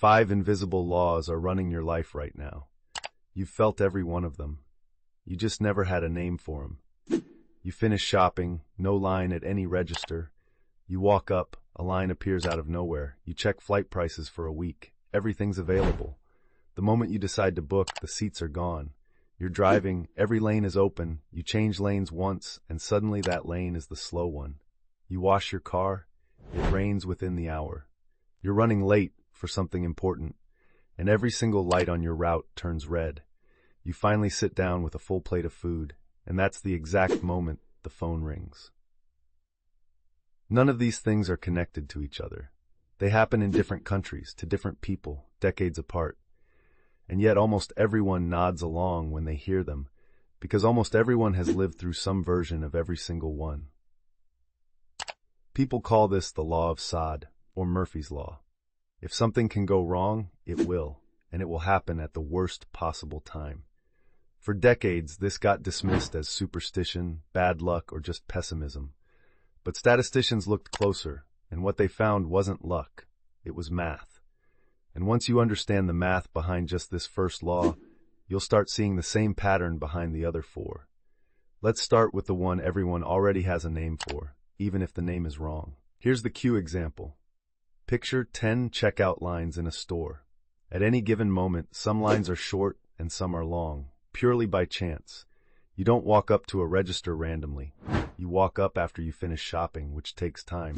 5 invisible laws are running your life right now. You've felt every one of them. You just never had a name for them. You finish shopping, no line at any register. You walk up, a line appears out of nowhere. You check flight prices for a week. Everything's available. The moment you decide to book, the seats are gone. You're driving, every lane is open. You change lanes once, and suddenly that lane is the slow one. You wash your car, it rains within the hour. You're running late for something important, and every single light on your route turns red. You finally sit down with a full plate of food, and that's the exact moment the phone rings. None of these things are connected to each other. They happen in different countries, to different people, decades apart. And yet almost everyone nods along when they hear them, because almost everyone has lived through some version of every single one. People call this the law of Sod, or Murphy's Law. If something can go wrong, it will, and it will happen at the worst possible time. For decades, this got dismissed as superstition, bad luck, or just pessimism. But statisticians looked closer, and what they found wasn't luck, it was math. And once you understand the math behind just this first law, you'll start seeing the same pattern behind the other 4. Let's start with the one everyone already has a name for, even if the name is wrong. Here's the queue example. Picture 10 checkout lines in a store. At any given moment, some lines are short and some are long, purely by chance. You don't walk up to a register randomly. You walk up after you finish shopping, which takes time.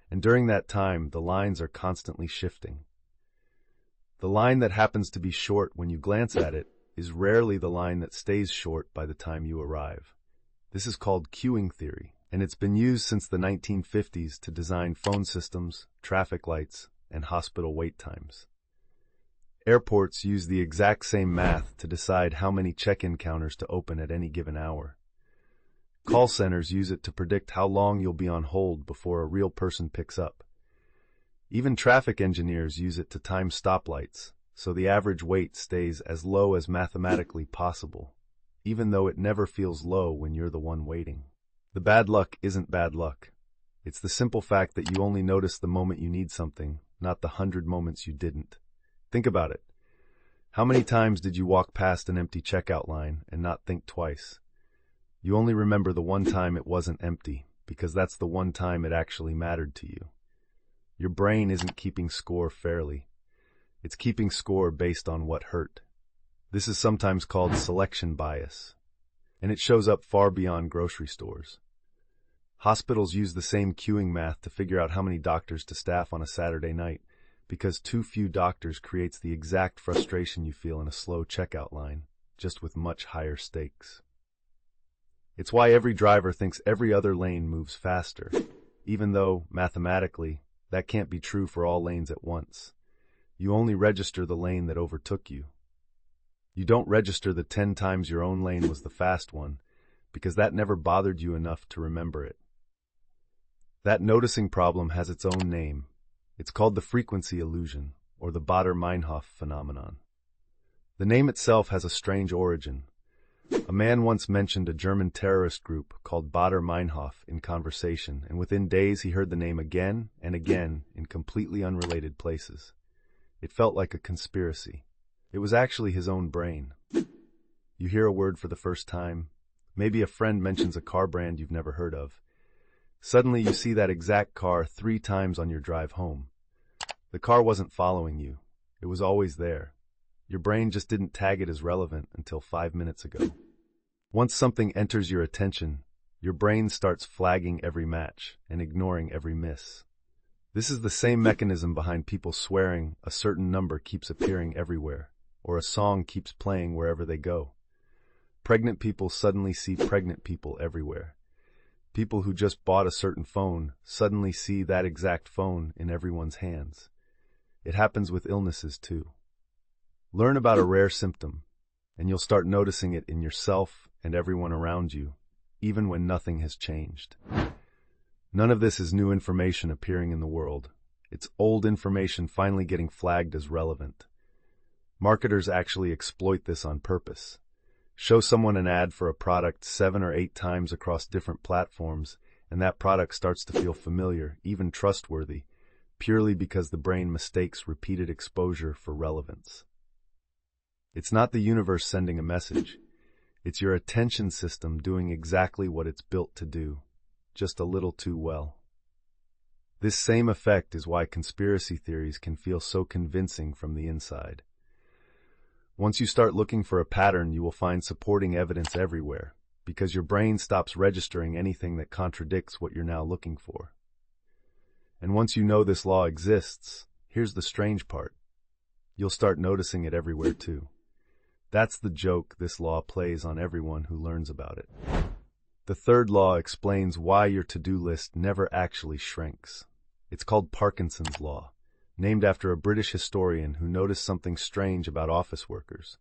And during that time, the lines are constantly shifting. The line that happens to be short when you glance at it is rarely the line that stays short by the time you arrive. This is called queuing theory, and it's been used since the 1950s to design phone systems, traffic lights, and hospital wait times. Airports use the exact same math to decide how many check-in counters to open at any given hour. Call centers use it to predict how long you'll be on hold before a real person picks up. Even traffic engineers use it to time stoplights, so the average wait stays as low as mathematically possible, even though it never feels low when you're the one waiting. The bad luck isn't bad luck. It's the simple fact that you only notice the moment you need something, not the 100 moments you didn't. Think about it. How many times did you walk past an empty checkout line and not think twice? You only remember the one time it wasn't empty, because that's the one time it actually mattered to you. Your brain isn't keeping score fairly. It's keeping score based on what hurt. This is sometimes called selection bias, and it shows up far beyond grocery stores. Hospitals use the same queuing math to figure out how many doctors to staff on a Saturday night, because too few doctors creates the exact frustration you feel in a slow checkout line, just with much higher stakes. It's why every driver thinks every other lane moves faster, even though, mathematically, that can't be true for all lanes at once. You only register the lane that overtook you. You don't register the 10 times your own lane was the fast one, because that never bothered you enough to remember it. That noticing problem has its own name. It's called the frequency illusion, or the Baader-Meinhof phenomenon. The name itself has a strange origin. A man once mentioned a German terrorist group called Baader-Meinhof in conversation, and within days he heard the name again and again in completely unrelated places. It felt like a conspiracy. It was actually his own brain. You hear a word for the first time. Maybe a friend mentions a car brand you've never heard of. Suddenly you see that exact car 3 times on your drive home. The car wasn't following you. It was always there. Your brain just didn't tag it as relevant until 5 minutes ago. Once something enters your attention, your brain starts flagging every match and ignoring every miss. This is the same mechanism behind people swearing a certain number keeps appearing everywhere, or a song keeps playing wherever they go. Pregnant people suddenly see pregnant people everywhere. People who just bought a certain phone suddenly see that exact phone in everyone's hands. It happens with illnesses too. Learn about a rare symptom, and you'll start noticing it in yourself and everyone around you, even when nothing has changed. None of this is new information appearing in the world. It's old information finally getting flagged as relevant. Marketers actually exploit this on purpose. Show someone an ad for a product 7 or 8 times across different platforms, and that product starts to feel familiar, even trustworthy, purely because the brain mistakes repeated exposure for relevance. It's not the universe sending a message. It's your attention system doing exactly what it's built to do, just a little too well. This same effect is why conspiracy theories can feel so convincing from the inside. Once you start looking for a pattern, you will find supporting evidence everywhere, because your brain stops registering anything that contradicts what you're now looking for. And once you know this law exists, here's the strange part. You'll start noticing it everywhere too. That's the joke this law plays on everyone who learns about it. The third law explains why your to-do list never actually shrinks. It's called Parkinson's law, named after a British historian who noticed something strange about office workers.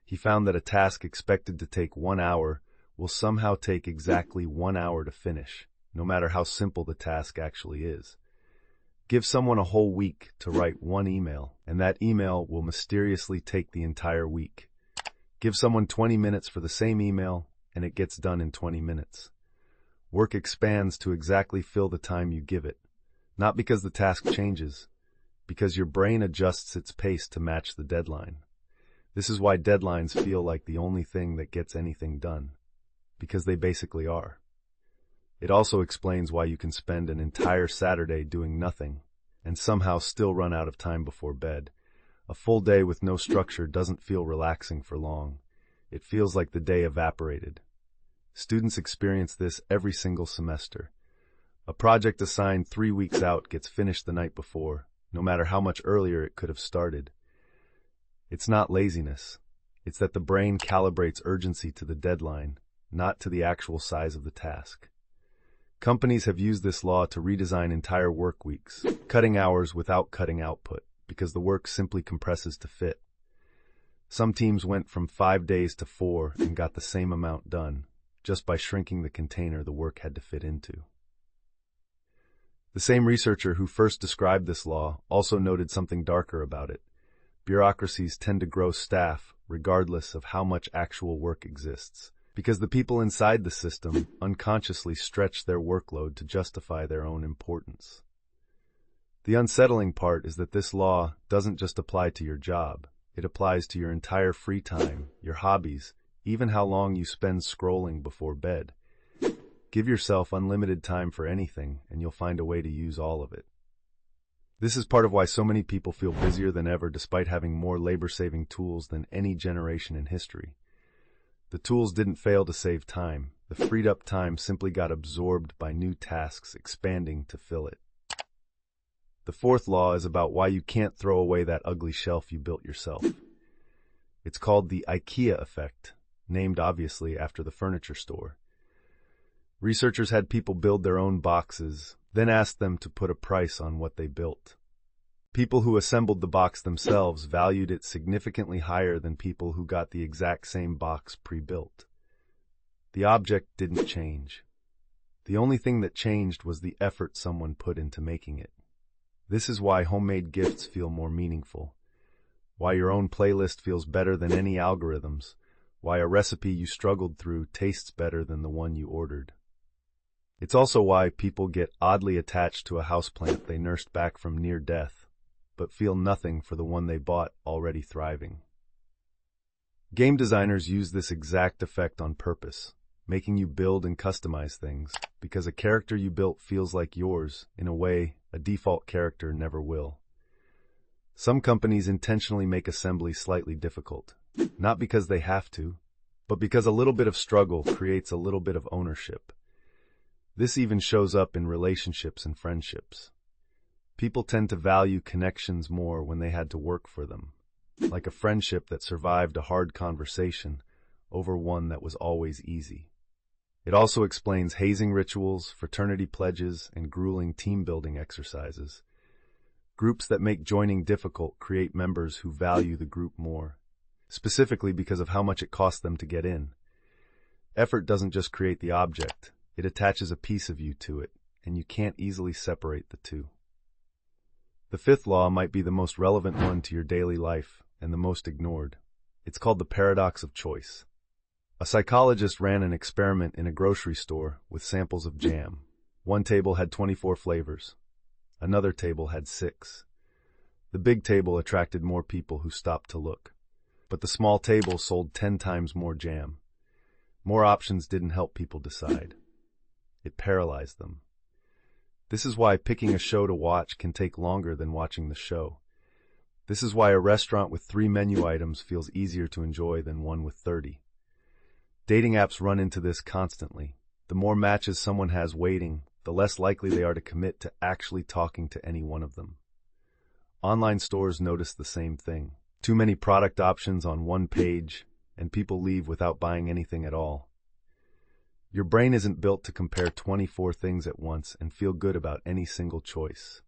He found that a task expected to take 1 hour will somehow take exactly 1 hour to finish, no matter how simple the task actually is. Give someone a whole week to write one email, and that email will mysteriously take the entire week. Give someone 20 minutes for the same email, and it gets done in 20 minutes. Work expands to exactly fill the time you give it, not because the task changes, because your brain adjusts its pace to match the deadline. This is why deadlines feel like the only thing that gets anything done, because they basically are. It also explains why you can spend an entire Saturday doing nothing and somehow still run out of time before bed. A full day with no structure doesn't feel relaxing for long. It feels like the day evaporated. Students experience this every single semester. A project assigned 3 weeks out gets finished the night before, no matter how much earlier it could have started. It's not laziness. It's that the brain calibrates urgency to the deadline, not to the actual size of the task. Companies have used this law to redesign entire work weeks, cutting hours without cutting output, because the work simply compresses to fit. Some teams went from 5 days to 4 and got the same amount done, just by shrinking the container the work had to fit into. The same researcher who first described this law also noted something darker about it. Bureaucracies tend to grow staff regardless of how much actual work exists, because the people inside the system unconsciously stretch their workload to justify their own importance. The unsettling part is that this law doesn't just apply to your job. It applies to your entire free time, your hobbies, even how long you spend scrolling before bed. Give yourself unlimited time for anything, and you'll find a way to use all of it. This is part of why so many people feel busier than ever despite having more labor-saving tools than any generation in history. The tools didn't fail to save time. The freed-up time simply got absorbed by new tasks expanding to fill it. The fourth law is about why you can't throw away that ugly shelf you built yourself. It's called the IKEA Effect, named obviously after the furniture store. Researchers had people build their own boxes, then asked them to put a price on what they built. People who assembled the box themselves valued it significantly higher than people who got the exact same box pre-built. The object didn't change. The only thing that changed was the effort someone put into making it. This is why homemade gifts feel more meaningful, why your own playlist feels better than any algorithms, why a recipe you struggled through tastes better than the one you ordered. It's also why people get oddly attached to a houseplant they nursed back from near death, but feel nothing for the one they bought already thriving. Game designers use this exact effect on purpose, making you build and customize things, because a character you built feels like yours in a way a default character never will. Some companies intentionally make assembly slightly difficult, not because they have to, but because a little bit of struggle creates a little bit of ownership. This even shows up in relationships and friendships. People tend to value connections more when they had to work for them, like a friendship that survived a hard conversation over one that was always easy. It also explains hazing rituals, fraternity pledges, and grueling team-building exercises. Groups that make joining difficult create members who value the group more, specifically because of how much it costs them to get in. Effort doesn't just create the object, it attaches a piece of you to it, and you can't easily separate the two. The fifth law might be the most relevant one to your daily life and the most ignored. It's called the paradox of choice. A psychologist ran an experiment in a grocery store with samples of jam. One table had 24 flavors. Another table had 6. The big table attracted more people who stopped to look. But the small table sold 10 times more jam. More options didn't help people decide. It paralyzed them. This is why picking a show to watch can take longer than watching the show. This is why a restaurant with 3 menu items feels easier to enjoy than one with 30. Dating apps run into this constantly. The more matches someone has waiting, the less likely they are to commit to actually talking to any one of them. Online stores notice the same thing. Too many product options on one page, and people leave without buying anything at all. Your brain isn't built to compare 24 things at once and feel good about any single choice.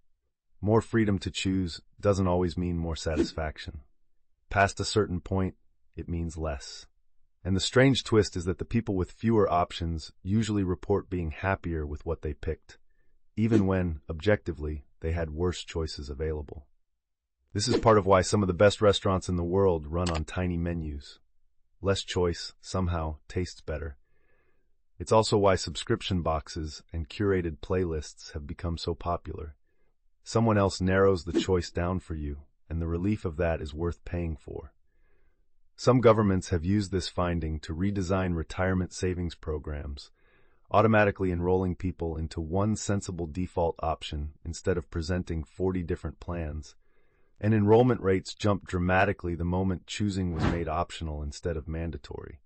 More freedom to choose doesn't always mean more satisfaction. Past a certain point, it means less. And the strange twist is that the people with fewer options usually report being happier with what they picked, even when, objectively, they had worse choices available. This is part of why some of the best restaurants in the world run on tiny menus. Less choice, somehow, tastes better. It's also why subscription boxes and curated playlists have become so popular. Someone else narrows the choice down for you, and the relief of that is worth paying for. Some governments have used this finding to redesign retirement savings programs, automatically enrolling people into one sensible default option instead of presenting 40 different plans. And enrollment rates jumped dramatically the moment choosing was made optional instead of mandatory.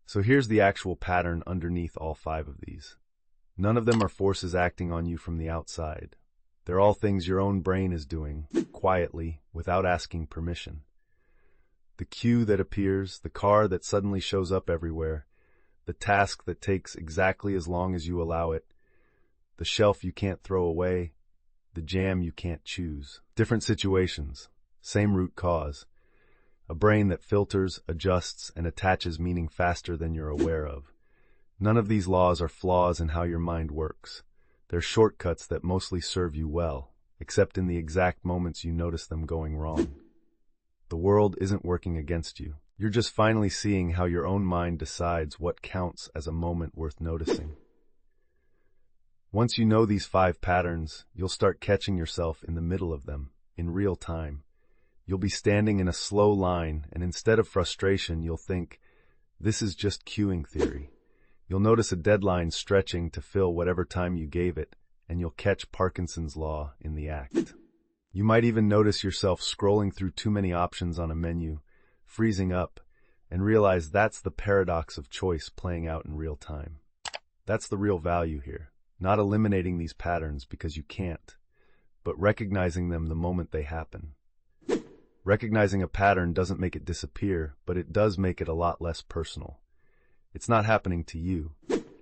So here's the actual pattern underneath all 5 of these. None of them are forces acting on you from the outside. They're all things your own brain is doing, quietly, without asking permission. The queue that appears, the car that suddenly shows up everywhere, the task that takes exactly as long as you allow it, the shelf you can't throw away, the jam you can't choose. Different situations, same root cause. A brain that filters, adjusts, and attaches meaning faster than you're aware of. None of these laws are flaws in how your mind works. They're shortcuts that mostly serve you well, except in the exact moments you notice them going wrong. The world isn't working against you. You're just finally seeing how your own mind decides what counts as a moment worth noticing. Once you know these 5 patterns, you'll start catching yourself in the middle of them, in real time. You'll be standing in a slow line, and instead of frustration, you'll think, this is just queuing theory. You'll notice a deadline stretching to fill whatever time you gave it, and you'll catch Parkinson's law in the act. You might even notice yourself scrolling through too many options on a menu, freezing up, and realize that's the paradox of choice playing out in real time. That's the real value here. Not eliminating these patterns because you can't, but recognizing them the moment they happen. Recognizing a pattern doesn't make it disappear, but it does make it a lot less personal. It's not happening to you.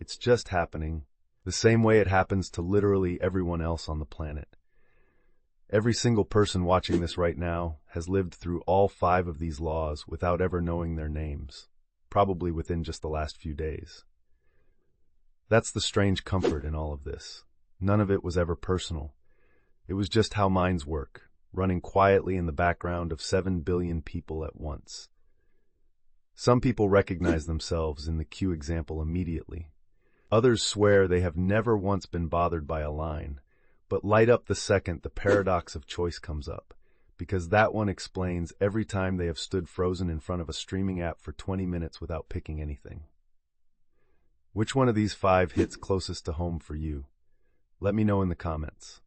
It's just happening the same way it happens to literally everyone else on the planet. Every single person watching this right now has lived through all 5 of these laws without ever knowing their names, probably within just the last few days. That's the strange comfort in all of this. None of it was ever personal. It was just how minds work, running quietly in the background of 7 billion people at once. Some people recognize themselves in the queue example immediately. Others swear they have never once been bothered by a line, but light up the second the paradox of choice comes up, because that one explains every time they have stood frozen in front of a streaming app for 20 minutes without picking anything. Which one of these 5 hits closest to home for you? Let me know in the comments.